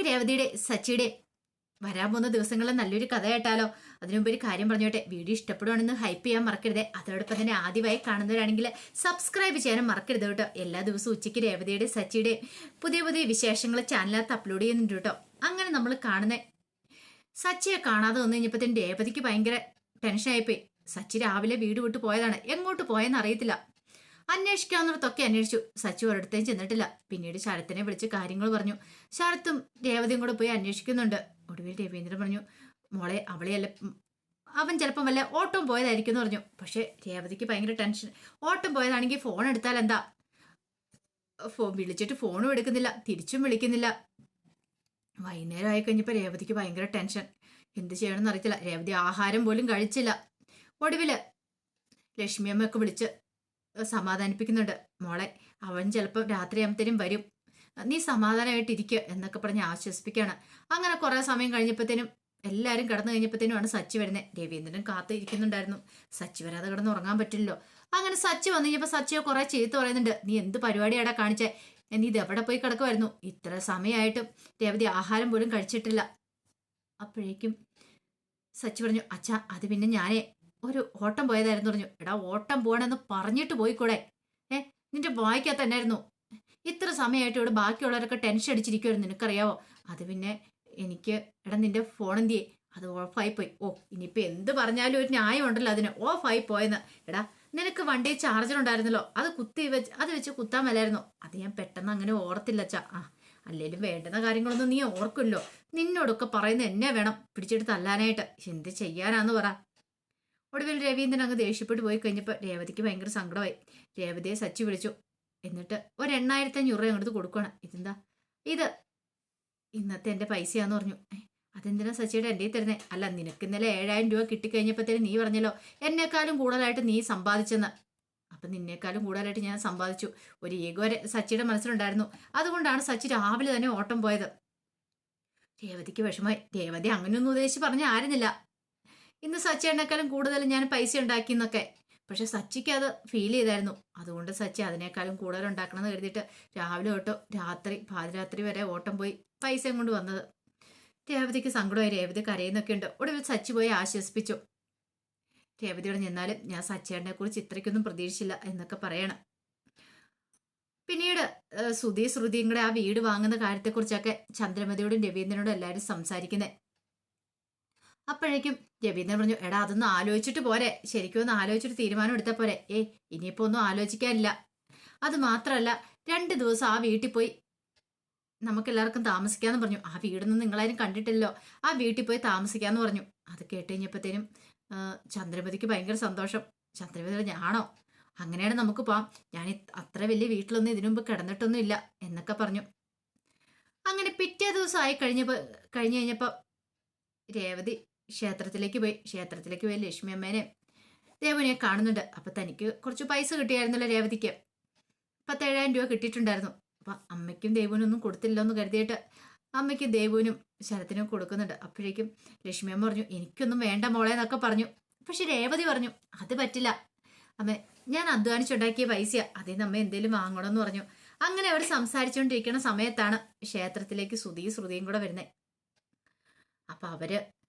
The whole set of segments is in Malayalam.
രേവതിയുടെ സച്ചിയുടെ വരാൻ പോകുന്ന ദിവസങ്ങളിൽ നല്ലൊരു കഥ കേട്ടാലോ. അതിനുമുമ്പ് ഒരു കാര്യം പറഞ്ഞോട്ടെ, വീഡിയോ ഇഷ്ടപ്പെടുവാണെന്ന് ഹൈപ്പ് ചെയ്യാൻ മറക്കരുത്. അതോടൊപ്പം തന്നെ ആദ്യമായി കാണുന്നവരാണെങ്കിൽ സബ്സ്ക്രൈബ് ചെയ്യാനും മറക്കരുത് കേട്ടോ. എല്ലാ ദിവസവും ഉച്ചയ്ക്ക് രേവതിയുടെ സച്ചിയുടെ പുതിയ പുതിയ വിശേഷങ്ങൾ ചാനലിനകത്ത് അപ്ലോഡ് ചെയ്യുന്നുണ്ട് കേട്ടോ. അങ്ങനെ നമ്മൾ കാണുന്ന സച്ചിയെ കാണാതെ വന്നു കഴിഞ്ഞപ്പോഴത്തേനും രേവതിക്ക് ഭയങ്കര ടെൻഷനായിപ്പോയി. സച്ചി രാവിലെ വീട് വിട്ട് പോയതാണ്, എങ്ങോട്ട് പോയെന്ന് അറിയത്തില്ല. അന്വേഷിക്കാവുന്നിടത്തൊക്കെ അന്വേഷിച്ചു, സച്ചി ഒരിടത്തേയും ചെന്നിട്ടില്ല. പിന്നീട് ശരത്തിനെ വിളിച്ച് കാര്യങ്ങൾ പറഞ്ഞു. ശരത്തും രേവതിയും കൂടെ പോയി അന്വേഷിക്കുന്നുണ്ട്. ഒടുവിൽ രവീന്ദ്രൻ പറഞ്ഞു, മോളെ അവളെയല്ല, അവൻ ചിലപ്പം വല്ല ഓട്ടം പോയതായിരിക്കും എന്ന് പറഞ്ഞു. പക്ഷെ രേവതിക്ക് ഭയങ്കര ടെൻഷൻ. ഓട്ടം പോയതാണെങ്കിൽ ഫോൺ എടുത്താൽ എന്താ, വിളിച്ചിട്ട് ഫോണും എടുക്കുന്നില്ല, തിരിച്ചും വിളിക്കുന്നില്ല. വൈകുന്നേരം ആയി കഴിഞ്ഞപ്പോൾ രേവതിക്ക് ഭയങ്കര ടെൻഷൻ. എന്ത് ചെയ്യണമെന്ന് അറിയത്തില്ല. രേവതി ആഹാരം പോലും കഴിച്ചില്ല. ഒടുവില് ലക്ഷ്മിയമ്മയൊക്കെ വിളിച്ച് സമാധാനിപ്പിക്കുന്നുണ്ട്. മോളെ അവൻ ചിലപ്പോൾ രാത്രിയാകുമ്പത്തേനും വരും, നീ സമാധാനമായിട്ടിരിക്കുക എന്നൊക്കെ പറഞ്ഞ് ആശ്വസിപ്പിക്കുകയാണ്. അങ്ങനെ കുറെ സമയം കഴിഞ്ഞപ്പോഴത്തേനും എല്ലാവരും കിടന്നു കഴിഞ്ഞപ്പോഴത്തേനുമാണ് സച്ചി വരുന്നത്. രവീന്ദ്രൻ കാത്തു ഇരിക്കുന്നുണ്ടായിരുന്നു. സച്ചി വരാതെ കിടന്ന് ഉറങ്ങാൻ പറ്റില്ലല്ലോ. അങ്ങനെ സച്ചി വന്നു കഴിഞ്ഞപ്പോൾ സച്ചിയെ കുറെ ചീത്ത പറയുന്നുണ്ട്. നീ എന്ത് പരിപാടിയാടാ കാണിച്ചേ, നീ ഇത് എവിടെ പോയി കിടക്കുമായിരുന്നു, ഇത്ര സമയമായിട്ടും രേവതി ആഹാരം പോലും കഴിച്ചിട്ടില്ല. അപ്പോഴേക്കും സച്ചി പറഞ്ഞു, അച്ഛാ അത് പിന്നെ ഞാനേ ഒരു ഓട്ടം പോയതായിരുന്നു പറഞ്ഞു. എടാ ഓട്ടം പോകണമെന്ന് പറഞ്ഞിട്ട് പോയിക്കൂടെ, നിന്റെ വായിക്കാത്ത തന്നെയായിരുന്നു. ഇത്ര സമയമായിട്ട് ഇവിടെ ബാക്കിയുള്ളവരൊക്കെ ടെൻഷൻ അടിച്ചിരിക്കുമായിരുന്നു, നിനക്കറിയാവോ. അത് പിന്നെ എനിക്ക് എടാ നിന്റെ ഫോൺ എന്തിയേ, അത് ഓഫായി പോയി. ഓ ഇനിയിപ്പോൾ എന്ത് പറഞ്ഞാലും ഒരു ന്യായം ഉണ്ടല്ലോ അതിന്, ഓഫായി പോയെന്ന്. എടാ നിനക്ക് വണ്ടി ചാർജർ ഉണ്ടായിരുന്നല്ലോ, അത് വെച്ച് കുത്താൻ മേലായിരുന്നു. അത് ഞാൻ പെട്ടെന്ന് അങ്ങനെ ഓർത്തില്ല അച്ഛാ. അല്ലേലും വേണ്ടുന്ന കാര്യങ്ങളൊന്നും നീ ഓർക്കുമല്ലോ. നിന്നോടൊക്കെ പറയുന്നത് എന്നെ വേണം പിടിച്ചെടുത്ത് തല്ലാനായിട്ട്, എന്ത് ചെയ്യാനാന്ന് പറ. ഒടുവിൽ രവീന്ദ്രൻ അങ്ങ് ദേഷ്യപ്പെട്ട് പോയി കഴിഞ്ഞപ്പോൾ രേവതിക്ക് ഭയങ്കര സങ്കടമായി. രേവതിയെ സച്ചി വിളിച്ചു. എന്നിട്ട് ഒരു 8,500 രൂപ അങ്ങോട്ട് കൊടുക്കണം. ഇതെന്താ, ഇത് ഇന്നത്തെ എൻ്റെ പൈസയാന്ന് പറഞ്ഞു. അതെന്തിനാ സച്ചിയുടെ എൻ്റെ തരുന്നേ. അല്ല നിനക്ക് ഇന്നലെ 7,000 രൂപ കിട്ടിക്കഴിഞ്ഞപ്പോഴത്തേനും നീ പറഞ്ഞല്ലോ എന്നെക്കാളും കൂടുതലായിട്ട് നീ സമ്പാദിച്ചെന്ന്. അപ്പം നിന്നേക്കാളും കൂടുതലായിട്ട് ഞാൻ സമ്പാദിച്ചു. ഒരു ഈഗോ സച്ചിയുടെ മനസ്സിലുണ്ടായിരുന്നു. അതുകൊണ്ടാണ് സച്ചി രാവിലെ തന്നെ ഓട്ടം പോയത്. രേവതിക്ക് വിഷമമായി. രേവതി അങ്ങനെയൊന്നും ഉദ്ദേശിച്ച് പറഞ്ഞ ആയിരുന്നില്ല, ഇന്ന് സച്ചിയേക്കാളും കൂടുതൽ ഞാൻ പൈസ ഉണ്ടാക്കി എന്നൊക്കെ. പക്ഷെ സച്ചിക്ക് അത് ഫീൽ ചെയ്തായിരുന്നു. അതുകൊണ്ട് സച്ചി അതിനേക്കാളും കൂടുതൽ ഉണ്ടാക്കണം എന്ന് കരുതിയിട്ട് രാവിലെ തൊട്ട് പാതിരാത്രി വരെ ഓട്ടം പോയി പൈസയും കൊണ്ട് വന്നത്. രേവതിക്ക് സങ്കടമായി. രേവതി കരയുന്നൊക്കെ ഉണ്ട്. ഒടുവിൽ സച്ചി പോയി ആശ്വസിപ്പിച്ചു. രേവതിയോട് നിന്നാലും ഞാൻ സച്ചിയേട്ടനെ കുറിച്ച് ഇത്രയ്ക്കൊന്നും പ്രതീക്ഷിച്ചില്ല എന്നൊക്കെ പറയണം. പിന്നീട് ശ്രുതിയും കൂടെ ആ വീട് വാങ്ങുന്ന കാര്യത്തെക്കുറിച്ചൊക്കെ ചന്ദ്രമതിയോടും രവീന്ദ്രനോടും എല്ലാവരും സംസാരിക്കുന്നത്. അപ്പോഴേക്കും രവീന്ദ്രൻ പറഞ്ഞു, എടാ അതൊന്ന് ആലോചിച്ചിട്ട് പോരെ, ശരിക്കും ഒന്ന് ആലോചിച്ചിട്ട് തീരുമാനം എടുത്താൽ പോരെ. ഇനിയിപ്പോ ഒന്നും ആലോചിക്കാനില്ല. അത് മാത്രമല്ല 2 ദിവസം ആ വീട്ടിൽ പോയി നമുക്ക് എല്ലാവർക്കും താമസിക്കാന്ന് പറഞ്ഞു. ആ വീടൊന്നും നിങ്ങളാരും കണ്ടിട്ടില്ലല്ലോ, ആ വീട്ടിൽ പോയി താമസിക്കാന്ന് പറഞ്ഞു. അത് കേട്ട് കഴിഞ്ഞപ്പോഴത്തേനും ചന്ദ്രമതിക്ക് ഭയങ്കര സന്തോഷം. ചന്ദ്രമതി ഞാണോ, അങ്ങനെയാണ് നമുക്ക് പോവാം, ഞാൻ അത്ര വലിയ വീട്ടിലൊന്നും ഇതിനു മുമ്പ് കിടന്നിട്ടൊന്നും ഇല്ല എന്നൊക്കെ പറഞ്ഞു. അങ്ങനെ പിറ്റേ ദിവസം കഴിഞ്ഞു കഴിഞ്ഞപ്പോൾ രേവതി ക്ഷേത്രത്തിലേക്ക് പോയി ലക്ഷ്മി അമ്മേനെ ദേവുനെ കാണുന്നുണ്ട്. അപ്പൊ തനിക്ക് കുറച്ച് പൈസ കിട്ടിയായിരുന്നല്ലോ രേവതിക്ക്, 17,000 രൂപ കിട്ടിയിട്ടുണ്ടായിരുന്നു. അപ്പൊ അമ്മയ്ക്കും ദേവുനൊന്നും കൊടുത്തില്ലോ എന്ന് കരുതിയിട്ട് അമ്മയ്ക്കും ദേവുനും ശരത്തിനും കൊടുക്കുന്നുണ്ട്. അപ്പോഴേക്കും ലക്ഷ്മി അമ്മ പറഞ്ഞു, എനിക്കൊന്നും വേണ്ട മോളെ എന്നൊക്കെ പറഞ്ഞു. പക്ഷെ രേവതി പറഞ്ഞു, അത് പറ്റില്ല അമ്മ, ഞാൻ അധ്വാനിച്ചുണ്ടാക്കിയ പൈസയാ, അതിൽ നിന്ന് അമ്മ എന്തേലും വാങ്ങണമെന്ന് പറഞ്ഞു. അങ്ങനെ അവർ സംസാരിച്ചുകൊണ്ടിരിക്കുന്ന സമയത്താണ് ക്ഷേത്രത്തിലേക്ക് ശ്രുതിയും കൂടെ വരുന്നത്. അപ്പൊ അവര്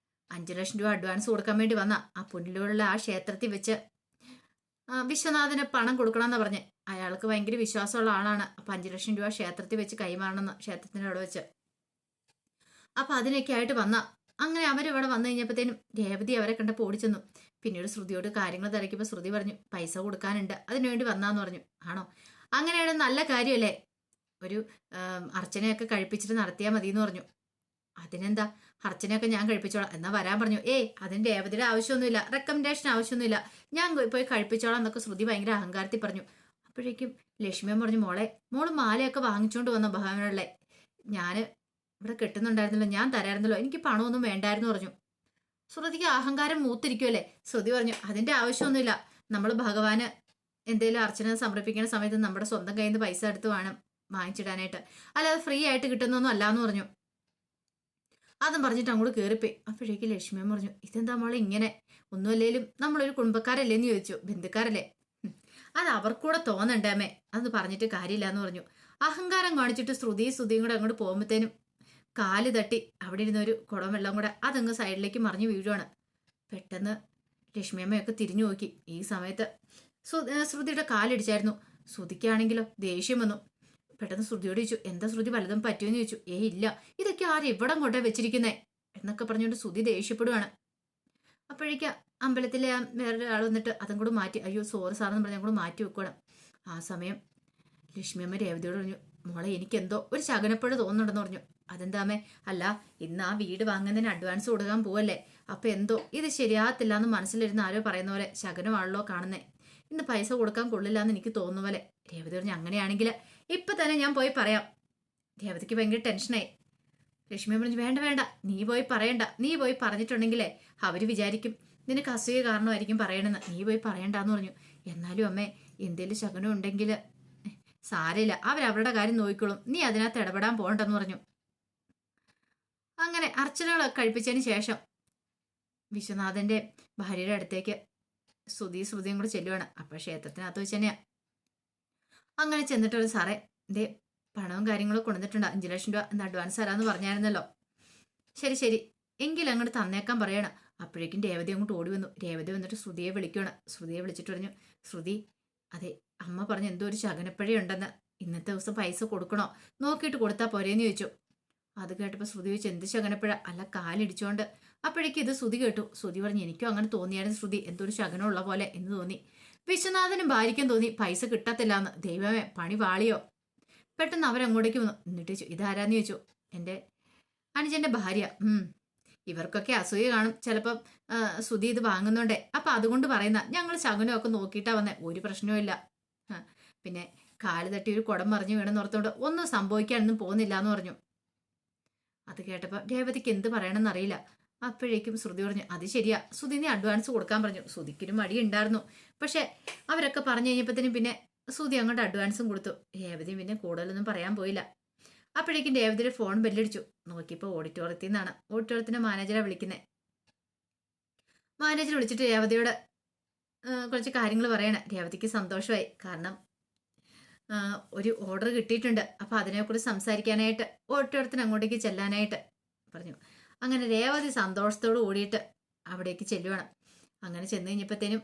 5 ലക്ഷം രൂപ അഡ്വാൻസ് കൊടുക്കാൻ വേണ്ടി വന്ന ആ പുനലൂരിലെ ആ ക്ഷേത്രത്തിൽ വെച്ച് വിശ്വനാഥന് പണം കൊടുക്കണമെന്ന് പറഞ്ഞ്. അയാൾക്ക് ഭയങ്കര വിശ്വാസമുള്ള ആളാണ്. അപ്പൊ 5 ലക്ഷം രൂപ ക്ഷേത്രത്തിൽ വെച്ച് കൈമാറണമെന്ന്, ക്ഷേത്രത്തിന്റെ അവിടെ വെച്ച്. അപ്പൊ അതിനൊക്കെ ആയിട്ട് അങ്ങനെ അവരിവിടെ വന്നു കഴിഞ്ഞപ്പോഴത്തേനും രേവതി അവരെ കണ്ടപ്പോൾ ഓടിച്ചെന്നു. പിന്നീട് ശ്രുതിയോട് കാര്യങ്ങൾ തിരക്കിയപ്പോൾ ശ്രുതി പറഞ്ഞു, പൈസ കൊടുക്കാനുണ്ട്, അതിനുവേണ്ടി വന്നാന്ന് പറഞ്ഞു. ആണോ, അങ്ങനെയാണ് നല്ല കാര്യമല്ലേ, ഒരു അർച്ചനയൊക്കെ കഴിപ്പിച്ചിട്ട് നടത്തിയാൽ മതി എന്ന് പറഞ്ഞു. അതിനെന്താ, അർച്ചനയൊക്കെ ഞാൻ കഴിപ്പിച്ചോളാം, എന്നാ വരാൻ പറഞ്ഞു. അതിന്റെ രേവതിയുടെ ആവശ്യമൊന്നുമില്ല, റെക്കമെൻഡേഷൻ ആവശ്യമൊന്നുമില്ല, ഞാൻ പോയി കഴിപ്പിച്ചോളാം എന്നൊക്കെ ശ്രുതി ഭയങ്കര അഹങ്കാരത്തിൽ പറഞ്ഞു. അപ്പോഴേക്കും ലക്ഷ്മിയമ്മ പറഞ്ഞു, മോള് മാലയൊക്കെ വാങ്ങിച്ചോണ്ട് വന്ന ഭഗവാനുള്ളേ, ഞാൻ ഇവിടെ കെട്ടുന്നുണ്ടായിരുന്നല്ലോ, ഞാൻ തരായിരുന്നല്ലോ, എനിക്ക് പണമൊന്നും വേണ്ടായിരുന്നു പറഞ്ഞു. ശ്രുതിക്ക് അഹങ്കാരം മൂത്തിരിക്കുമല്ലേ. ശ്രുതി പറഞ്ഞു, അതിന്റെ ആവശ്യമൊന്നുമില്ല, നമ്മൾ ഭഗവാന് എന്തെങ്കിലും അർച്ചന സമർപ്പിക്കുന്ന സമയത്ത് നമ്മുടെ സ്വന്തം കയ്യിൽ നിന്ന് പൈസ എടുത്ത് വേണം വാങ്ങിച്ചിടാനായിട്ട്, അല്ലാതെ ഫ്രീ ആയിട്ട് കിട്ടുന്നൊന്നും അല്ലാന്ന് പറഞ്ഞു. അതും പറഞ്ഞിട്ട് അങ്ങോട്ട് കയറിപ്പോയി. അപ്പോഴേക്ക് ലക്ഷ്മിയമ്മ പറഞ്ഞു, ഇതെന്താ മോളെ ഇങ്ങനെ, ഒന്നുമല്ലേലും നമ്മളൊരു കുടുംബക്കാരല്ലേന്ന് ചോദിച്ചു. ബന്ധുക്കാരല്ലേ, അത് അവർക്കൂടെ തോന്നണ്ടേമേ, അതൊന്ന് പറഞ്ഞിട്ട് കാര്യമില്ല എന്ന് പറഞ്ഞു. അഹങ്കാരം കാണിച്ചിട്ട് ശ്രുതിയും കൂടെ അങ്ങോട്ട് പോകുമ്പോഴത്തേനും കാല് തട്ടി അവിടെ ഇരുന്ന ഒരു കുടം വെള്ളം കൂടെ അതങ്ങ് സൈഡിലേക്ക് മറിഞ്ഞു വീഴുവാണ്. പെട്ടെന്ന് ലക്ഷ്മിയമ്മയൊക്കെ തിരിഞ്ഞു നോക്കി. ഈ സമയത്ത് ശ്രുതിയുടെ കാലിടിച്ചായിരുന്നു. ശ്രുതിക്കാണെങ്കിലോ ദേഷ്യം വന്നു. പെട്ടെന്ന് ശ്രുതിയോട് ചോദിച്ചു, എന്താ ശ്രുതി, വല്ലതും പറ്റുമെന്ന് ചോദിച്ചു. ഇല്ല, ഇതൊക്കെ ആരും ഇവിടം കൊണ്ടേ വെച്ചിരിക്കുന്നേ എന്നൊക്കെ പറഞ്ഞുകൊണ്ട് ശ്രുതി ദേഷ്യപ്പെടുവാണ്. അപ്പോഴേക്ക് അമ്പലത്തിലെ വേറൊരാൾ വന്നിട്ട് അതും കൂടെ മാറ്റി, അയ്യോ സോറി സാറെന്ന് പറഞ്ഞാൽ കൂടെ മാറ്റി വെക്കണം. ആ സമയം ലക്ഷ്മിയമ്മ രേവതിയോട് പറഞ്ഞു, മോളെ എനിക്കെന്തോ ഒരു ശകനപ്പഴ തോന്നുന്നുണ്ടെന്ന് പറഞ്ഞു. അതെന്താമേ? അല്ല, ഇന്ന് ആ വീട് വാങ്ങുന്നതിന് അഡ്വാൻസ് കൊടുക്കാൻ പോവല്ലേ, അപ്പൊ എന്തോ ഇത് ശരിയാകത്തില്ല എന്ന് മനസ്സിലിരുന്ന് ആരോ പറയുന്ന പോലെ ശകനമാണല്ലോ കാണുന്നേ, ഇന്ന് പൈസ കൊടുക്കാൻ കൊള്ളില്ല എന്ന് എനിക്ക് തോന്നുന്ന പോലെ. രേവതി പറഞ്ഞു, അങ്ങനെയാണെങ്കിൽ ഇപ്പൊ തന്നെ ഞാൻ പോയി പറയാം. രേവതിക്ക് ഭയങ്കര ടെൻഷനായി. ലക്ഷ്മി പറഞ്ഞു, വേണ്ട വേണ്ട, നീ പോയി പറയണ്ട. നീ പോയി പറഞ്ഞിട്ടുണ്ടെങ്കിലേ അവര് വിചാരിക്കും നിനക്ക് അസൂയ കാരണമായിരിക്കും പറയണെന്ന്. നീ പോയി പറയണ്ടെന്ന് പറഞ്ഞു. എന്നാലും അമ്മേ, എന്തേലും ശകനം ഉണ്ടെങ്കിൽ സാരമില്ല, അവരവരുടെ കാര്യം നോക്കിക്കോളും, നീ അതിനകത്ത് ഇടപെടാൻ പോകണ്ടെന്ന് പറഞ്ഞു. അങ്ങനെ അർച്ചനകളൊക്കെ കഴിപ്പിച്ചതിന് ശേഷം വിശ്വനാഥന്റെ ഭാര്യയുടെ അടുത്തേക്ക് ശ്രുതിയും കൂടെ ചെല്ലുവാണ്. അപ്പൊ ക്ഷേത്രത്തിനകത്ത് വെച്ച് തന്നെയാ. അങ്ങനെ ചെന്നിട്ടൊരു, സാറേ ദേ പണവും കാര്യങ്ങളും കൊണ്ടുവന്നിട്ടുണ്ട്, 5 ലക്ഷം രൂപ എന്ന് അഡ്വാൻസ് തരാമെന്ന് പറഞ്ഞായിരുന്നല്ലോ. ശരി ശരി, എങ്കിലും അങ്ങോട്ട് തന്നേക്കാൻ പറയണം. അപ്പോഴേക്കും രേവതി അങ്ങോട്ട് ഓടി വന്നു. രേവതി വന്നിട്ട് ശ്രുതിയെ വിളിക്കണം. ശ്രുതിയെ വിളിച്ചിട്ട് പറഞ്ഞു, ശ്രുതി, അതെ അമ്മ പറഞ്ഞു എന്തോ ഒരു ശകനപ്പഴയുണ്ടെന്ന്, ഇന്നത്തെ ദിവസം പൈസ കൊടുക്കണോ, നോക്കിയിട്ട് കൊടുത്താൽ പോരേന്ന് ചോദിച്ചു. അത് കേട്ടപ്പോൾ ശ്രുതി ചോദിച്ചു, എന്ത് ശകനപ്പഴ? അല്ല, കാലിടിച്ചോണ്ട്. അപ്പോഴേക്കും ഇത് ശ്രുതി കേട്ടു. ശ്രുതി പറഞ്ഞു, എനിക്കും അങ്ങനെ തോന്നിയായിരുന്നു ശ്രുതി, എന്തോ ഒരു ശകനമുള്ള പോലെ എന്ന് തോന്നി. വിശ്വനാഥനും ഭാര്യയ്ക്കും തോന്നി പൈസ കിട്ടത്തില്ലാന്ന്. ദൈവമേ, പണി വാളിയോ. പെട്ടെന്ന് അവരങ്ങോട്ടേക്ക് വന്നു. എന്നിട്ട് ഇതാരാന്ന് ചോദിച്ചു. എൻ്റെ അനുജന്റെ ഭാര്യ. ഇവർക്കൊക്കെ അസൂയ കാണും ചിലപ്പം, ശ്രുതി ഇത് വാങ്ങുന്നുണ്ടേ, അപ്പൊ അതുകൊണ്ട് പറയുന്ന, ഞങ്ങൾ ശകുനമൊക്കെ നോക്കിയിട്ടാ വന്നേ, ഒരു പ്രശ്നവും ഇല്ല. പിന്നെ കാല് തട്ടി ഒരു കുടം മറിഞ്ഞു വീണെന്നോർത്തോണ്ട് ഒന്നും സംഭവിക്കാനൊന്നും പോകുന്നില്ല എന്ന് പറഞ്ഞു. അത് കേട്ടപ്പോൾ രേവതിക്ക് എന്ത് പറയണമെന്ന് അറിയില്ല. അപ്പോഴേക്കും ശ്രുതി പറഞ്ഞു, അത് ശരിയാ, ശ്രുതി നീ അഡ്വാൻസ് കൊടുക്കാൻ പറഞ്ഞു. ശ്രുതിക്കൊരു മടി ഉണ്ടായിരുന്നു. പക്ഷെ അവരൊക്കെ പറഞ്ഞു കഴിഞ്ഞപ്പോഴത്തേനും പിന്നെ ശ്രുതി അങ്ങോട്ട് അഡ്വാൻസും കൊടുത്തു. രേവതി പിന്നെ കൂടുതലൊന്നും പറയാൻ പോയില്ല. അപ്പോഴേക്കും രേവതിയുടെ ഫോൺ ബെല്ലടിച്ചു. നോക്കിയപ്പോൾ ഓഡിറ്റോറിയത്തിൽ നിന്നാണ്. ഓഡിറ്റോറിയത്തിന്റെ മാനേജറെ വിളിക്കുന്നത്. മാനേജർ വിളിച്ചിട്ട് രേവതിയോട് കുറച്ച് കാര്യങ്ങൾ പറയണേ. രേവതിക്ക് സന്തോഷമായി. കാരണം ഒരു ഓർഡർ കിട്ടിയിട്ടുണ്ട്. അപ്പൊ അതിനെക്കുറിച്ച് സംസാരിക്കാനായിട്ട് ഓഡിറ്റോറിയത്തിന് അങ്ങോട്ടേക്ക് ചെല്ലാനായിട്ട് പറഞ്ഞു. അങ്ങനെ രേവതി സന്തോഷത്തോട് കൂടിയിട്ട് അവിടേക്ക് ചെല്ലുവാണ്. അങ്ങനെ ചെന്ന് കഴിഞ്ഞപ്പോഴത്തേനും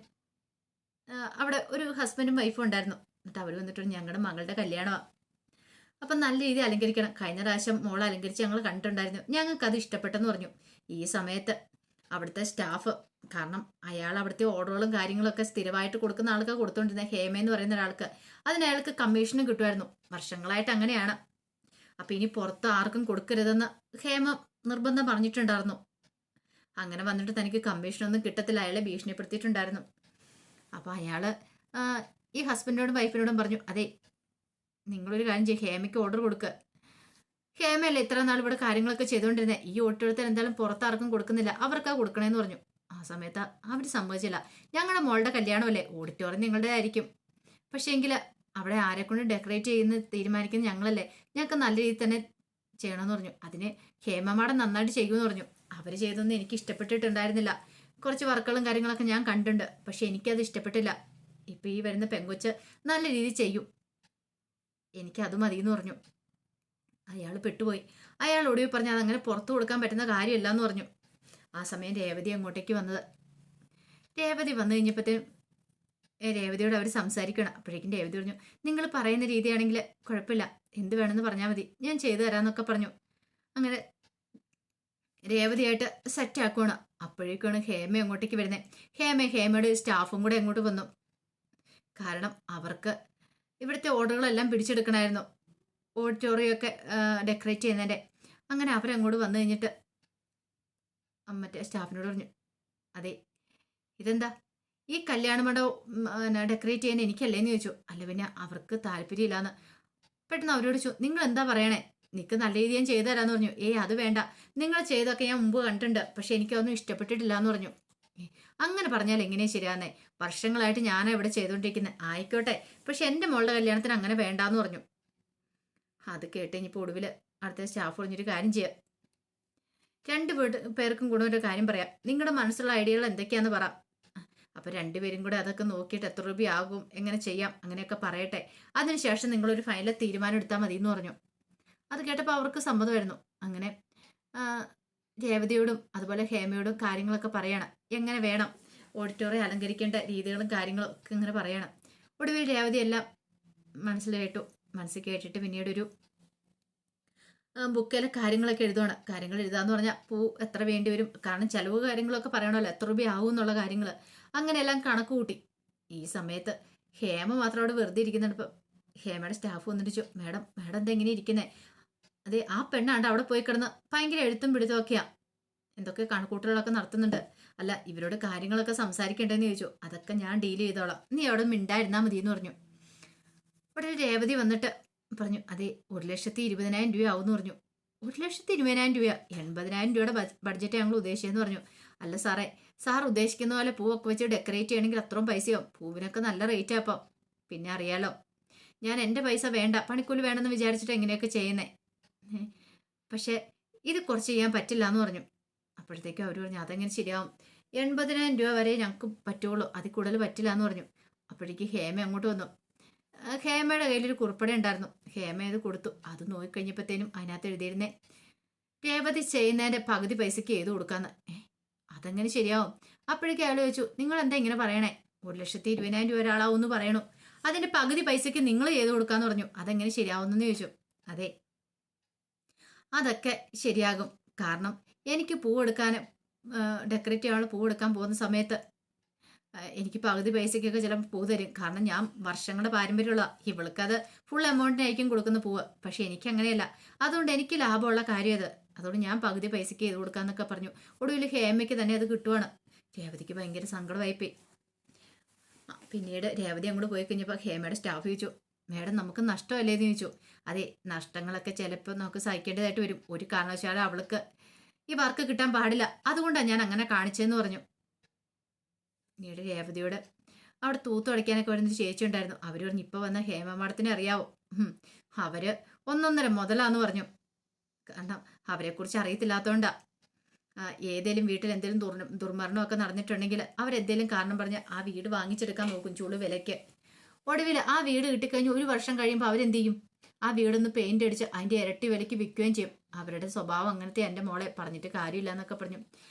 അവിടെ ഒരു ഹസ്ബൻഡും വൈഫും ഉണ്ടായിരുന്നു. എന്നിട്ട് അവർ വന്നിട്ട് ഞങ്ങളുടെ മകളുടെ കല്യാണമാണ്, അപ്പം നല്ല രീതിയിൽ അലങ്കരിക്കണം. കഴിഞ്ഞ പ്രാവശ്യം മോൾ അലങ്കരിച്ച് ഞങ്ങൾ കണ്ടിട്ടുണ്ടായിരുന്നു, ഞങ്ങൾക്ക് അത് ഇഷ്ടപ്പെട്ടെന്ന് പറഞ്ഞു. ഈ സമയത്ത് അവിടുത്തെ സ്റ്റാഫ്, കാരണം അയാൾ അവിടുത്തെ ഓർഡറുകളും കാര്യങ്ങളൊക്കെ സ്ഥിരമായിട്ട് കൊടുക്കുന്ന ആൾക്ക് കൊടുത്തോണ്ടിരുന്ന ഹേമ എന്ന് പറയുന്ന ഒരാൾക്ക്, അതിന് അയാൾക്ക് കമ്മീഷനും കിട്ടുമായിരുന്നു. വർഷങ്ങളായിട്ട് അങ്ങനെയാണ്. അപ്പൊ ഇനി പുറത്ത് ആർക്കും കൊടുക്കരുതെന്ന് ഹേമ നിർബന്ധം പറഞ്ഞിട്ടുണ്ടായിരുന്നു. അങ്ങനെ വന്നിട്ട് തനിക്ക് കമ്മീഷനൊന്നും കിട്ടത്തില്ല, അയാളെ ഭീഷണിപ്പെടുത്തിയിട്ടുണ്ടായിരുന്നു. അപ്പൊ അയാള് ഈ ഹസ്ബൻഡിനോടും വൈഫിനോടും പറഞ്ഞു, അതെ നിങ്ങളൊരു കാര്യം ചെയ്യും, ഹേമയ്ക്ക് ഓർഡർ കൊടുക്കുക. ഹേമയല്ലേ ഇത്ര നാൾ ഇവിടെ കാര്യങ്ങളൊക്കെ ചെയ്തുകൊണ്ടിരുന്നത്, ഈ ഓഡിറ്റോറിയത്തിൽ എന്തായാലും പുറത്താർക്കും കൊടുക്കുന്നില്ല, അവർക്കാ കൊടുക്കണേന്ന് പറഞ്ഞു. ആ സമയത്ത് അവർ സമ്മതിച്ചില്ല. ഞങ്ങളുടെ മോളുടെ കല്യാണമല്ലേ, ഓഡിറ്റോറിയം നിങ്ങളുടേതായിരിക്കും, പക്ഷേ എങ്കിൽ അവിടെ ആരെക്കൊണ്ട് ഡെക്കറേറ്റ് ചെയ്യുന്ന തീരുമാനിക്കുന്നത് ഞങ്ങളല്ലേ, ഞങ്ങൾക്ക് നല്ല രീതിയിൽ തന്നെ ചെയ്യണമെന്ന് പറഞ്ഞു. അതിന് ഹേമ മാഡം നന്നായിട്ട് ചെയ്യുമെന്ന് പറഞ്ഞു. അവർ ചെയ്തൊന്നും എനിക്ക് ഇഷ്ടപ്പെട്ടിട്ടുണ്ടായിരുന്നില്ല. കുറച്ച് വർക്കുകളും കാര്യങ്ങളൊക്കെ ഞാൻ കണ്ടിട്ടുണ്ട്, പക്ഷെ എനിക്കത് ഇഷ്ടപ്പെട്ടില്ല. ഇപ്പം ഈ വരുന്ന പെങ്കൊച്ച് നല്ല രീതിയിൽ ചെയ്യും, എനിക്കത് മതിയെന്ന് പറഞ്ഞു. അയാൾ പെട്ടുപോയി. അയാൾ ഒടുവിൽ പറഞ്ഞു അതങ്ങനെ പുറത്തു കൊടുക്കാൻ പറ്റുന്ന കാര്യമല്ല എന്ന് പറഞ്ഞു. ആ സമയം രേവതി അങ്ങോട്ടേക്ക് വന്നത്. രേവതി വന്നു കഴിഞ്ഞപ്പോഴത്തേനും രേവതിയോട് അവർ സംസാരിക്കണം. അപ്പോഴേക്കും രേവതി പറഞ്ഞു, നിങ്ങൾ പറയുന്ന രീതിയാണെങ്കിൽ കുഴപ്പമില്ല, എന്ത് വേണമെന്ന് പറഞ്ഞാൽ മതി, ഞാൻ ചെയ്തു തരാമെന്നൊക്കെ പറഞ്ഞു. അങ്ങനെ രേവതിയായിട്ട് സെറ്റ് ആക്കുവാണ്. അപ്പോഴേക്കാണ് ഹേമ അങ്ങോട്ടേക്ക് വരുന്നത്. ഹേമയുടെ സ്റ്റാഫും കൂടെ അങ്ങോട്ട് വന്നു. കാരണം അവർക്ക് ഇവിടുത്തെ ഓർഡറുകളെല്ലാം പിടിച്ചെടുക്കണമായിരുന്നു, ഓഡിറ്റോറിയമൊക്കെ ഡെക്കറേറ്റ് ചെയ്യുന്നതിൻ്റെ. അങ്ങനെ അവരങ്ങോട്ട് വന്നു കഴിഞ്ഞിട്ട് മറ്റേ സ്റ്റാഫിനോട് പറഞ്ഞു, അതെ ഇതെന്താ ഈ കല്യാണ മണ്ഡപം ഡെക്കറേറ്റ് ചെയ്യാൻ എനിക്കല്ലേന്ന് ചോദിച്ചു. അല്ല പിന്നെ അവർക്ക് താല്പര്യമില്ലാന്ന്. പെട്ടെന്ന് അവരോട് ചോദിച്ചു, നിങ്ങൾ എന്താ പറയണേ, നിനക്ക് നല്ല രീതിയിൽ ഞാൻ ചെയ്തു തരാമെന്ന് പറഞ്ഞു. അത് വേണ്ട, നിങ്ങൾ ചെയ്തൊക്കെ ഞാൻ മുമ്പ് കണ്ടിട്ടുണ്ട്, പക്ഷെ എനിക്കൊന്നും ഇഷ്ടപ്പെട്ടിട്ടില്ല എന്ന് പറഞ്ഞു. അങ്ങനെ പറഞ്ഞാൽ എങ്ങനെയാ ശരിയാന്നേ, വർഷങ്ങളായിട്ട് ഞാനാ ഇവിടെ ചെയ്തുകൊണ്ടിരിക്കുന്നത്. ആയിക്കോട്ടെ, പക്ഷെ എൻ്റെ മോളുടെ കല്യാണത്തിന് അങ്ങനെ വേണ്ടാന്ന് പറഞ്ഞു. അത് കേട്ട് കഴിഞ്ഞപ്പോൾ ഒടുവിൽ അടുത്ത സ്റ്റാഫ് പറഞ്ഞൊരു കാര്യം ചെയ്യാം, 2 പേർക്കും കൂടെ ഒരു കാര്യം പറയാം, നിങ്ങളുടെ മനസ്സിലുള്ള ഐഡിയകൾ എന്തൊക്കെയാന്ന് പറ. അപ്പൊ 2 പേരും കൂടെ അതൊക്കെ നോക്കിയിട്ട് എത്ര രൂപയാകും, എങ്ങനെ ചെയ്യാം, അങ്ങനെയൊക്കെ പറയട്ടെ, അതിനുശേഷം നിങ്ങളൊരു ഫൈനൽ തീരുമാനം എടുത്താൽ മതി എന്ന് പറഞ്ഞു. അത് കേട്ടപ്പോൾ അവർക്ക് സമ്മതമായിരുന്നു. അങ്ങനെ ആ, രേവതിയോടും അതുപോലെ ഹേമയോടും കാര്യങ്ങളൊക്കെ പറയണം. എങ്ങനെ വേണം ഓഡിറ്റോറിയം അലങ്കരിക്കേണ്ട രീതികളും കാര്യങ്ങളും ഒക്കെ ഇങ്ങനെ പറയണം. ഒടുവിൽ രേവതി എല്ലാം മനസ്സിൽ കേട്ടു. മനസ്സിൽ കേട്ടിട്ട് പിന്നീട് ഒരു ബുക്കിലെ കാര്യങ്ങളൊക്കെ എഴുതുവാണ്. കാര്യങ്ങൾ എഴുതാന്ന് പറഞ്ഞാൽ പൂ എത്ര വേണ്ടി വരും, കാരണം ചെലവ് കാര്യങ്ങളൊക്കെ പറയണമല്ലോ, എത്ര രൂപയാവും എന്നുള്ള കാര്യങ്ങൾ അങ്ങനെയെല്ലാം കണക്ക് കൂട്ടി. ഈ സമയത്ത് ഹേമ മാത്രം അവിടെ വെറുതെ ഇരിക്കുന്നുണ്ട്. ഇപ്പം ഹേമയുടെ സ്റ്റാഫ് വന്നിട്ട് ചോദിച്ചു, മാഡം മാഡം എന്താ ഇങ്ങനെ ഇരിക്കുന്നേ? അതെ, ആ പെണ്ണാണ്ട് അവിടെ പോയി കിടന്ന് ഭയങ്കര എഴുത്തും പിടുത്തമൊക്കെയാ, എന്തൊക്കെ കണക്കൂട്ടലുകളൊക്കെ നടത്തുന്നുണ്ട്. അല്ല, ഇവരോട് കാര്യങ്ങളൊക്കെ സംസാരിക്കണ്ടെന്ന് ചോദിച്ചു. അതൊക്കെ ഞാൻ ഡീൽ ചെയ്തോളാം, നീ അവിടെ മിണ്ടായിരുന്നാ മതി എന്ന് പറഞ്ഞു. ഇവിടെ രേവതി വന്നിട്ട് പറഞ്ഞു, അതെ 1,20,000 രൂപയാവും പറഞ്ഞു. 1,20,000 രൂപ? 80,000 രൂപയുടെ ബഡ്ജറ്റ് ഞങ്ങൾ ഉദ്ദേശിച്ചെന്ന് പറഞ്ഞു. അല്ല സാറേ, സാർ ഉദ്ദേശിക്കുന്ന പോലെ പൂവൊക്കെ വെച്ച് ഡെക്കറേറ്റ് ചെയ്യണമെങ്കിൽ അത്രയും പൈസയാവും. പൂവിനൊക്കെ നല്ല റേറ്റാ. അപ്പം പിന്നെ അറിയാലോ, ഞാൻ എൻ്റെ പൈസ വേണ്ട, പണിക്കൂലി വേണമെന്ന് വിചാരിച്ചിട്ട് എങ്ങനെയൊക്കെ ചെയ്യുന്നേ. പക്ഷെ ഇത് കുറച്ച് ചെയ്യാൻ പറ്റില്ല എന്ന് പറഞ്ഞു. അപ്പോഴത്തേക്കും അവർ പറഞ്ഞു, അതെങ്ങനെ ശരിയാവും, 80,000 രൂപ വരെ ഞങ്ങൾക്ക് പറ്റുള്ളൂ, അതിൽ കൂടുതൽ പറ്റില്ല എന്ന് പറഞ്ഞു. അപ്പോഴേക്ക് ഹേമ അങ്ങോട്ട് വന്നു. ഹേമയുടെ കയ്യിലൊരു കുറിപ്പട ഉണ്ടായിരുന്നു. ഹേമ അത് കൊടുത്തു. അത് നോക്കിക്കഴിഞ്ഞപ്പോഴത്തേനും അതിനകത്ത് എഴുതിയിരുന്നേ, രേവതി ചെയ്യുന്നതിന്റെ പകുതി പൈസക്ക് ചെയ്തു കൊടുക്കാന്ന്. അതെങ്ങനെ ശരിയാവും? അപ്പോഴേക്കും അയാൾ ചോദിച്ചു, നിങ്ങൾ എന്താ ഇങ്ങനെ പറയണേ? 1,20,000 രൂപ ഒരാളാവും എന്ന് പറയണു, അതിന്റെ പകുതി പൈസക്ക് നിങ്ങൾ ചെയ്തു കൊടുക്കാന്ന് പറഞ്ഞു. അതെങ്ങനെ ശരിയാവുന്നെന്ന് ചോദിച്ചു. അതെ, അതൊക്കെ ശരിയാകും. കാരണം എനിക്ക് പൂവെടുക്കാൻ, ഡെക്കറേറ്റ് ചെയ്യാനുള്ള പൂവെടുക്കാൻ പോകുന്ന സമയത്ത് എനിക്ക് പകുതി പൈസക്കൊക്കെ ചിലപ്പോൾ പൂ തരും. കാരണം ഞാൻ വർഷങ്ങളുടെ പാരമ്പര്യമുള്ള, ഇവൾക്കത് ഫുൾ എമൗണ്ടിനായിരിക്കും കൊടുക്കുന്ന പൂവ്. പക്ഷെ എനിക്ക് അങ്ങനെയല്ല, അതുകൊണ്ട് എനിക്ക് ലാഭമുള്ള കാര്യം അത്. അതുകൊണ്ട് ഞാൻ പകുതി പൈസക്ക് ചെയ്ത് കൊടുക്കാന്നൊക്കെ പറഞ്ഞു. ഒടുവിൽ ഹേമയ്ക്ക് തന്നെ അത് കിട്ടുവാണ്. രേവതിക്ക് ഭയങ്കര സങ്കടമായിപ്പോയി. പിന്നീട് രേവതി അങ്ങോട്ട് പോയി കഴിഞ്ഞപ്പോൾ ഹേമയുടെ സ്റ്റാഫ് ചോദിച്ചു, മേഡം നമുക്ക് നഷ്ടമല്ലേ എന്ന് ചോദിച്ചു. അതെ, നഷ്ടങ്ങളൊക്കെ ചിലപ്പോൾ നമുക്ക് സഹിക്കേണ്ടതായിട്ട് വരും. ഒരു കാരണവശാലും അവൾക്ക് ഈ വർക്ക് കിട്ടാൻ പാടില്ല, അതുകൊണ്ടാണ് ഞാൻ അങ്ങനെ കാണിച്ചതെന്ന് പറഞ്ഞു. പിന്നീട് രേവതിയോട് അവിടെ തൂത്തുടയ്ക്കാനൊക്കെ വരുന്നൊരു ചേച്ചി ഉണ്ടായിരുന്നു. അവർ പറഞ്ഞു, ഇപ്പൊ വന്ന ഹേമ മാഡത്തിനെ അറിയാവോ? അവര് ഒന്നൊന്നര മുതലാന്ന് പറഞ്ഞു. കാരണം അവരെക്കുറിച്ച് അറിയത്തില്ലാത്തതുകൊണ്ടാ. ഏതേലും വീട്ടിൽ എന്തെങ്കിലും ദുർമരണമൊക്കെ നടന്നിട്ടുണ്ടെങ്കിൽ അവരെന്തേലും കാരണം പറഞ്ഞ് ആ വീട് വാങ്ങിച്ചെടുക്കാൻ നോക്കും ചുളു വിലയ്ക്ക്. ഒടുവിൽ ആ വീട് കിട്ടിക്കഴിഞ്ഞ് 1 വർഷം കഴിയുമ്പോൾ അവരെന്ത് ചെയ്യും? ആ വീടൊന്ന് പെയിന്റ് അടിച്ച് അതിന്റെ ഇരട്ടി വിലയ്ക്ക് വിൽക്കുകയും ചെയ്യും. അവരുടെ സ്വഭാവം അങ്ങനത്തെ, എൻ്റെ മോളെ പറഞ്ഞിട്ട് കാര്യമില്ല എന്നൊക്കെ പറഞ്ഞു.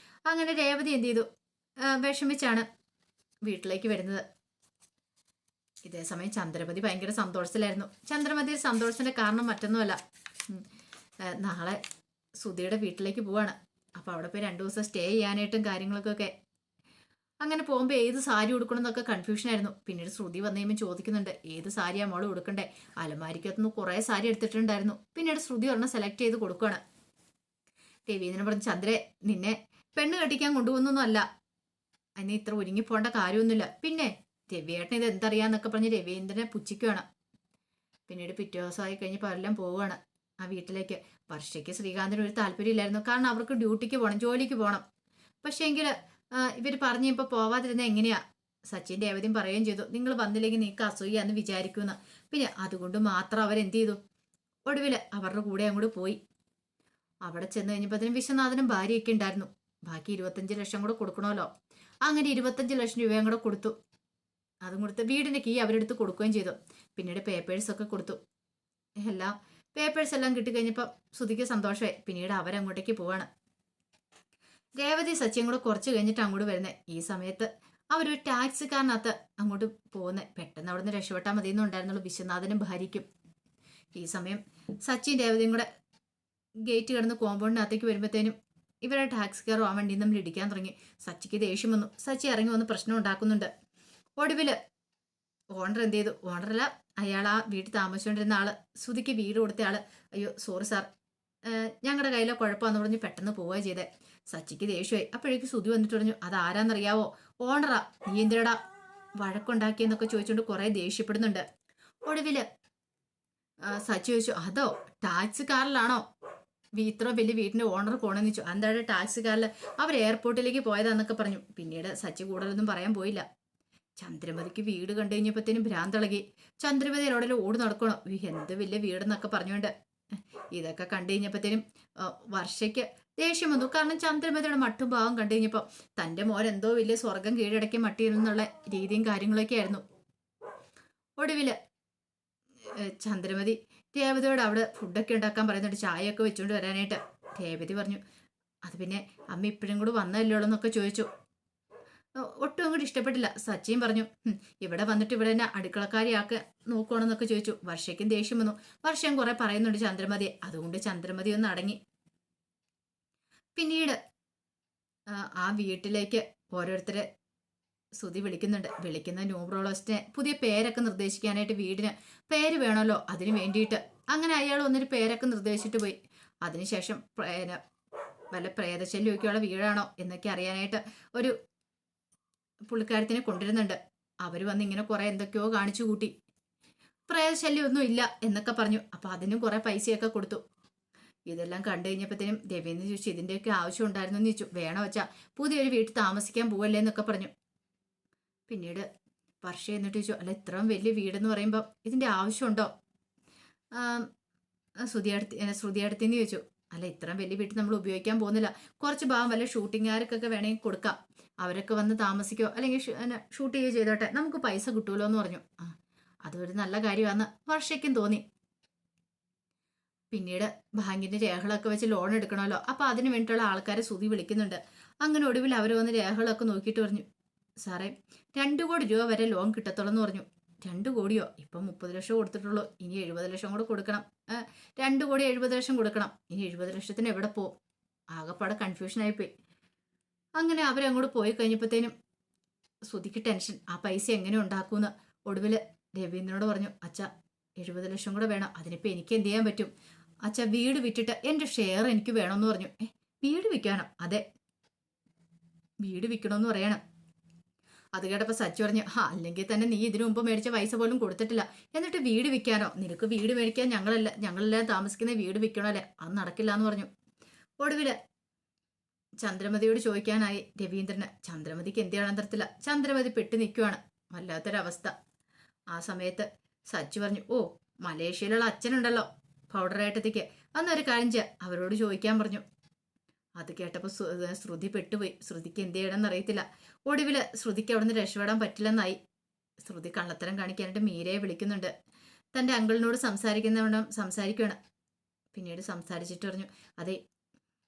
അങ്ങനെ രേവതി എന്ത് ചെയ്തു, വിഷമിച്ചാണ് വീട്ടിലേക്ക് വരുന്നത്. ഇതേസമയം ചന്ദ്രമതി ഭയങ്കര സന്തോഷത്തിലായിരുന്നു. ചന്ദ്രമതി സന്തോഷത്തിന്റെ കാരണം മറ്റൊന്നുമല്ല, നാളെ സുധിയുടെ വീട്ടിലേക്ക് പോവാണ്. അപ്പൊ അവിടെ പോയി 2 ദിവസം സ്റ്റേ ചെയ്യാനായിട്ടും കാര്യങ്ങൾക്കൊക്കെ. അങ്ങനെ പോകുമ്പോൾ ഏത് സാരി ഉടുക്കണം എന്നൊക്കെ കൺഫ്യൂഷൻ ആയിരുന്നു. പിന്നീട് ശ്രുതി വന്നു കഴിയുമ്പോൾ ചോദിക്കുന്നുണ്ട്, ഏത് സാരിയാ മോള് ഉടുക്കണ്ടേ? അലമാരിക്കകത്തുനിന്ന് കുറേ സാരി എടുത്തിട്ടുണ്ടായിരുന്നു. പിന്നീട് ശ്രുതി ഒരെണ്ണം സെലക്ട് ചെയ്ത് കൊടുക്കുകയാണ്. രവീന്ദ്രൻ പറഞ്ഞു, ചന്ദ്രേ, നിന്നെ പെണ്ണ് കെട്ടിക്കാൻ കൊണ്ടുപോകുന്നൊന്നും അല്ല, അതിന് ഇത്ര ഒരുങ്ങിപ്പോണ്ട കാര്യമൊന്നുമില്ല. പിന്നെ രവിയേട്ടൻ ഇത് എന്തറിയാന്നൊക്കെ പറഞ്ഞ് രവീന്ദ്രനെ പുച്ഛിക്കുകയാണ്. പിന്നീട് പിറ്റേ ദിവസമായി കഴിഞ്ഞപ്പോൾ എല്ലാം പോവുകയാണ് ആ വീട്ടിലേക്ക്. വർഷയ്ക്ക് ശ്രീകാന്തിന് ഒരു താല്പര്യമില്ലായിരുന്നു. കാരണം അവർക്ക് ഡ്യൂട്ടിക്ക് പോകണം, ജോലിക്ക് പോകണം. പക്ഷേ എങ്കിൽ ഇവർ പറഞ്ഞു ഇപ്പോൾ പോവാതിരുന്ന എങ്ങനെയാ? സച്ചിൻ രേവതിയും പറയുകയും ചെയ്തു, നിങ്ങൾ വന്നില്ലെങ്കിൽ നിങ്ങൾക്ക് അസൂയാന്ന് വിചാരിക്കുമെന്ന്. പിന്നെ അതുകൊണ്ട് മാത്രം അവരെന്ത് ചെയ്തു, ഒടുവിൽ അവരുടെ കൂടെ അങ്ങോട്ട് പോയി. അവിടെ ചെന്ന് കഴിഞ്ഞപ്പോഴത്തേനും വിശ്വനാഥനും ഭാര്യയൊക്കെ ഉണ്ടായിരുന്നു. ബാക്കി 25 ലക്ഷം കൂടെ കൊടുക്കണമല്ലോ. അങ്ങനെ 25 ലക്ഷം രൂപയും കൂടെ കൊടുത്തു. അതും കൊടുത്ത് വീടിന്റെ കീ അവരെടുത്ത് കൊടുക്കുകയും ചെയ്തു. പിന്നീട് പേപ്പേഴ്സൊക്കെ കൊടുത്തു. എല്ലാം പേപ്പേഴ്സ് എല്ലാം കിട്ടിക്കഴിഞ്ഞപ്പോൾ ശ്രുതിക്ക് സന്തോഷമായി. പിന്നീട് അവരങ്ങോട്ടേക്ക് പോവാണ്. രേവതി സച്ചിയും കൂടെ കുറച്ച് കഴിഞ്ഞിട്ട് അങ്ങോട്ട് വരുന്നത്. ഈ സമയത്ത് അവരൊരു ടാക്സിക്കാരനകത്ത് അങ്ങോട്ട് പോകുന്നത്. പെട്ടെന്ന് അവിടെ നിന്ന് രക്ഷപ്പെട്ടാൽ മതി എന്നുണ്ടായിരുന്നുള്ളൂ വിശ്വനാഥനും ഭാര്യയ്ക്കും. ഈ സമയം സച്ചിൻ രേവതിയും കൂടെ ഗേറ്റ് കിടന്ന് കോമ്പൗണ്ടിനകത്തേക്ക് വരുമ്പോഴത്തേനും ഇവരെ ടാക്സിക്കാർ ആ വണ്ടിയിൽ നമ്മൾ ഇടിക്കാൻ തുടങ്ങി. സച്ചിക്ക് ദേഷ്യം വന്നു. സച്ചി ഇറങ്ങി വന്ന് പ്രശ്നം ഉണ്ടാക്കുന്നുണ്ട്. ഒടുവില് ഓണർ എന്ത് ചെയ്തു, ഓണറല്ല, അയാൾ ആ വീട്ടിൽ താമസിച്ചുകൊണ്ടിരുന്ന ആള്, ശ്രുതിക്ക് വീട് കൊടുത്ത ആള്, അയ്യോ സോറി സാർ, ഞങ്ങളുടെ കയ്യിലെ കുഴപ്പമെന്ന് പറഞ്ഞ് പെട്ടെന്ന് പോവുക ചെയ്തേ. സച്ചിക്ക് ദേഷ്യമായി. അപ്പോഴേക്ക് ശ്രുതി വന്നിട്ട് പറഞ്ഞു, അത് ആരാന്നറിയാവോ? ഓണറാ. നീ എന്തിനടാ വഴക്കുണ്ടാക്കിയെന്നൊക്കെ ചോദിച്ചുകൊണ്ട് കുറെ ദേഷ്യപ്പെടുന്നുണ്ട്. ഒടുവില് സച്ചി ചോദിച്ചു, അതോ ടാക്സിക്കാരിലാണോ ഇത്ര വലിയ വീടിന്റെ ഓണർ പോണെന്ന് ചോദിച്ചു. എന്താണ് ടാക്സിക്കാരിൽ? അവർ എയർപോർട്ടിലേക്ക് പോയതാന്നൊക്കെ പറഞ്ഞു. പിന്നീട് സച്ചി കൂടുതലൊന്നും പറയാൻ പോയില്ല. ചന്ദ്രമതിക്ക് വീട് കണ്ടു കഴിഞ്ഞപ്പോഴത്തേനും ഭ്രാന്തിളകി. ചന്ദ്രമതി എവിടെ ഓടി നടക്കണോ, എന്ത് വലിയ വീടെന്നൊക്കെ പറഞ്ഞുകൊണ്ട്. ഇതൊക്കെ കണ്ടു കഴിഞ്ഞപ്പോഴത്തേനും വർഷയ്ക്ക് ദേഷ്യം വന്നു. കാരണം ചന്ദ്രമതിയുടെ മട്ടും ഭാവം കണ്ടു കഴിഞ്ഞപ്പോൾ തൻ്റെ മോൻ എന്തോ വലിയ സ്വർഗം കീഴടക്കി മട്ടിയിരുന്നുള്ള രീതിയും കാര്യങ്ങളൊക്കെ ആയിരുന്നു. ഒടുവില് ചന്ദ്രമതി രേവതിയോട് അവിടെ ഫുഡൊക്കെ ഉണ്ടാക്കാൻ പറയുന്നുണ്ട്, ചായയൊക്കെ വെച്ചുകൊണ്ട് വരാനായിട്ട്. രേവതി പറഞ്ഞു, അത് പിന്നെ അമ്മ ഇപ്പോഴും കൂടെ വന്നല്ലോ എന്നൊക്കെ ചോദിച്ചു. ഒട്ടും അങ്ങോട്ട് ഇഷ്ടപ്പെട്ടില്ല. സച്ചിയും പറഞ്ഞു, ഇവിടെ വന്നിട്ട് ഇവിടെ തന്നെ അടുക്കളക്കാരിയാക്കി നോക്കുകയാണെന്നൊക്കെ ചോദിച്ചു. വർഷയ്ക്കും ദേഷ്യം വന്നു. വർഷം കുറെ പറയുന്നുണ്ട് ചന്ദ്രമതിയെ. അതുകൊണ്ട് ചന്ദ്രമതി ഒന്ന് അടങ്ങി. പിന്നീട് ആ വീട്ടിലേക്ക് ഓരോരുത്തരെ ശ്രുതി വിളിക്കുന്നുണ്ട്. വിളിക്കുന്ന ന്യൂമറോളജിസ്റ്റിനെ പുതിയ പേരൊക്കെ നിർദ്ദേശിക്കാനായിട്ട് വീടിന് പേര് വേണമല്ലോ, അതിന് വേണ്ടിയിട്ട്. അങ്ങനെ അയാൾ ഒന്നൊരു പേരൊക്കെ നിർദ്ദേശിച്ചിട്ട് പോയി. അതിനുശേഷം വല്ല പ്രേതശല്യമൊക്കെയുള്ള വീടാണോ എന്നൊക്കെ അറിയാനായിട്ട് ഒരു പുള്ളിക്കാരത്തിനെ കൊണ്ടുവരുന്നുണ്ട്. അവർ വന്ന് ഇങ്ങനെ കുറെ എന്തൊക്കെയോ കാണിച്ചു കൂട്ടി. പ്രേതശല്യമൊന്നും ഇല്ല എന്നൊക്കെ പറഞ്ഞു. അപ്പൊ അതിനും കുറെ പൈസയൊക്കെ കൊടുത്തു. ഇതെല്ലാം കണ്ടു കഴിഞ്ഞപ്പോഴത്തേനും രവീന്ദ്രൻ ചോദിച്ചു, ഇതിന്റെയൊക്കെ ആവശ്യം ഉണ്ടായിരുന്നു എന്ന് ചോദിച്ചു. വേണോ വെച്ചാ പുതിയൊരു വീട്ടിൽ താമസിക്കാൻ പോവല്ലേ എന്നൊക്കെ പറഞ്ഞു. പിന്നീട് വർഷ എന്നിട്ട് ചോദിച്ചു, അല്ല ഇത്രയും വലിയ വീടെന്ന് പറയുമ്പോൾ ഇതിന്റെ ആവശ്യമുണ്ടോ? ശ്രുതിയടുത്തിന്ന് ചോദിച്ചു. അല്ല ഇത്രയും വലിയ വീട്ടിൽ നമ്മൾ ഉപയോഗിക്കാൻ പോകുന്നില്ല, കുറച്ച് ഭാഗം വല്ല ഷൂട്ടിങ്ങുകാർക്കൊക്കെ വേണമെങ്കിൽ കൊടുക്കാം, അവരൊക്കെ വന്ന് താമസിക്കോ അല്ലെങ്കിൽ ഷൂട്ട് ചെയ്യുകയോ ചെയ്തോട്ടെ, നമുക്ക് പൈസ കിട്ടുമല്ലോ എന്ന് പറഞ്ഞു. അതൊരു നല്ല കാര്യമാണെന്ന് വർഷയ്ക്കും തോന്നി. പിന്നീട് ബാങ്കിന്റെ രേഖകളൊക്കെ വെച്ച് ലോൺ എടുക്കണമല്ലോ, അപ്പൊ അതിന് വേണ്ടിയിട്ടുള്ള ആൾക്കാരെ ശ്രുതി വിളിക്കുന്നുണ്ട്. അങ്ങനെ ഒടുവിൽ അവർ വന്ന് രേഖകളൊക്കെ നോക്കിയിട്ട് പറഞ്ഞു, സാറേ 2 കോടി രൂപ വരെ ലോൺ കിട്ടത്തുള്ളൂ എന്ന് പറഞ്ഞു. 2 കോടിയോ? ഇപ്പം 30 ലക്ഷം കൊടുത്തിട്ടുള്ളൂ, ഇനി 70 ലക്ഷം കൂടെ കൊടുക്കണം. 2 കോടി 70 ലക്ഷം കൊടുക്കണം, ഇനി 70 ലക്ഷത്തിന് എവിടെ പോവും? ആകെപ്പാടെ കൺഫ്യൂഷൻ ആയിപ്പോയി. അങ്ങനെ അവരങ്ങോട്ട് പോയി കഴിഞ്ഞപ്പോഴത്തേനും ശ്രുതിക്ക് ടെൻഷൻ, ആ പൈസ എങ്ങനെ ഉണ്ടാക്കൂന്ന്. ഒടുവിൽ രവീന്ദ്രനോട് പറഞ്ഞു, അച്ഛ 70 ലക്ഷം കൂടെ വേണം, അതിനിപ്പോൾ എനിക്ക് എന്ത് ചെയ്യാൻ പറ്റും? അച്ഛ വീട് വിറ്റിട്ട് എൻ്റെ ഷെയർ എനിക്ക് വേണമെന്ന് പറഞ്ഞു. വീട് വിൽക്കാനോ? അതെ, വീട് വിൽക്കണമെന്ന് പറയണം. അത് കേട്ടപ്പോൾ സച്ചു പറഞ്ഞു, അല്ലെങ്കിൽ തന്നെ നീ ഇതിനു മുമ്പ് മേടിച്ച പൈസ പോലും കൊടുത്തിട്ടില്ല, എന്നിട്ട് വീട് വിൽക്കാനോ? നിനക്ക് വീട് മേടിക്കാൻ ഞങ്ങളെല്ലാം താമസിക്കുന്ന വീട് വിൽക്കണമല്ലേ, അത് നടക്കില്ല എന്ന് പറഞ്ഞു. ഒടുവില് ചന്ദ്രമതിയോട് ചോദിക്കാനായി രവീന്ദ്രന്. ചന്ദ്രമതിക്ക് എന്ത് ചെയ്യണം തരത്തില്ല. ചന്ദ്രമതി പെട്ടു നിൽക്കുവാണ്, വല്ലാത്തൊരവസ്ഥ. ആ സമയത്ത് സച്ചു പറഞ്ഞു, ഓ മലേഷ്യയിലുള്ള അച്ഛനുണ്ടല്ലോ പൗഡറേട്ടത്തേക്ക്, അന്നൊരു കാര്യം ചെയ്യാം, അവരോട് ചോദിക്കാൻ പറഞ്ഞു. അത് കേട്ടപ്പോൾ ശ്രുതി പെട്ടുപോയി. ശ്രുതിക്ക് എന്ത് ചെയ്യണമെന്ന് അറിയത്തില്ല. ഒടുവിൽ ശ്രുതിക്ക് അവിടുന്ന് രക്ഷപ്പെടാൻ പറ്റില്ലെന്നായി. ശ്രുതി കള്ളത്തരം കാണിക്കാനായിട്ട് മീരയെ വിളിക്കുന്നുണ്ട്. തൻ്റെ അങ്കിളിനോട് സംസാരിക്കുകയാണ്. പിന്നീട് സംസാരിച്ചിട്ട് പറഞ്ഞു, അതെ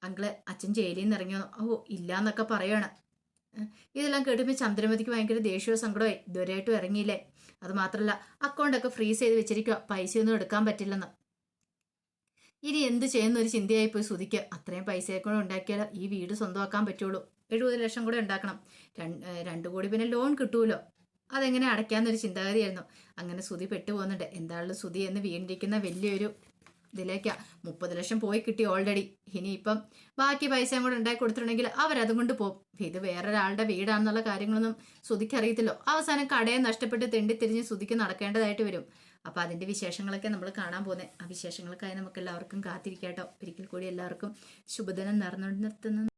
അങ്കിള് അച്ഛൻ ജയിലിൽ നിന്ന് ഇറങ്ങിയോ? ഓ ഇല്ലാന്നൊക്കെ പറയുകയാണ്. ഇതെല്ലാം കേട്ടുമ്പോൾ ചന്ദ്രമതിക്ക് ഭയങ്കര ദേഷ്യവും സങ്കടമായി. ഇതുവരെയായിട്ടും ഇറങ്ങിയില്ലേ, അത് മാത്രമല്ല അക്കൗണ്ടൊക്കെ ഫ്രീസ് ചെയ്ത് വെച്ചിരിക്കുക, പൈസയൊന്നും എടുക്കാൻ പറ്റില്ലെന്ന്. ഇനി എന്ത് ചെയ്യുന്ന ഒരു ചിന്തയായിപ്പോയി ശ്രുതിക്ക്. അത്രയും പൈസയെ കൂടെ ഉണ്ടാക്കിയാൽ ഈ വീട് സ്വന്തമാക്കാൻ പറ്റുള്ളൂ. 70 ലക്ഷം കൂടെ ഉണ്ടാക്കണം. 2 കോടി പിന്നെ ലോൺ കിട്ടുമല്ലോ, അതെങ്ങനെ അടയ്ക്കാന്നൊരു ചിന്താഗതിയായിരുന്നു. അങ്ങനെ ശ്രുതി പെട്ടുപോകുന്നുണ്ട്. എന്തായാലും ശ്രുതി എന്ന് വീണ്ടിരിക്കുന്ന വലിയൊരു ഇതിലേക്കാ. 30 ലക്ഷം പോയി കിട്ടി ഓൾറെഡി. ഇനിയിപ്പം ബാക്കി പൈസയും കൂടെ ഉണ്ടാക്കി കൊടുത്തിട്ടുണ്ടെങ്കിൽ അവരതും കൊണ്ട് പോകും. ഇത് വേറൊരാളുടെ വീടാണെന്നുള്ള കാര്യങ്ങളൊന്നും ശ്രുതിക്ക് അറിയത്തില്ലോ. അവസാനം കടയെ നഷ്ടപ്പെട്ട് തെണ്ടിത്തിരിഞ്ഞ് ശ്രുതിക്ക് നടക്കേണ്ടതായിട്ട് വരും. അപ്പൊ അതിന്റെ വിശേഷങ്ങളൊക്കെ നമ്മൾ കാണാൻ പോകുന്നത്. ആ വിശേഷങ്ങൾക്കായി നമുക്ക് എല്ലാവർക്കും കാത്തിരിക്കാട്ടോ. ഒരിക്കൽ കൂടി എല്ലാവർക്കും ശുഭദിനം നേർന്നു നിർത്തുന്നു.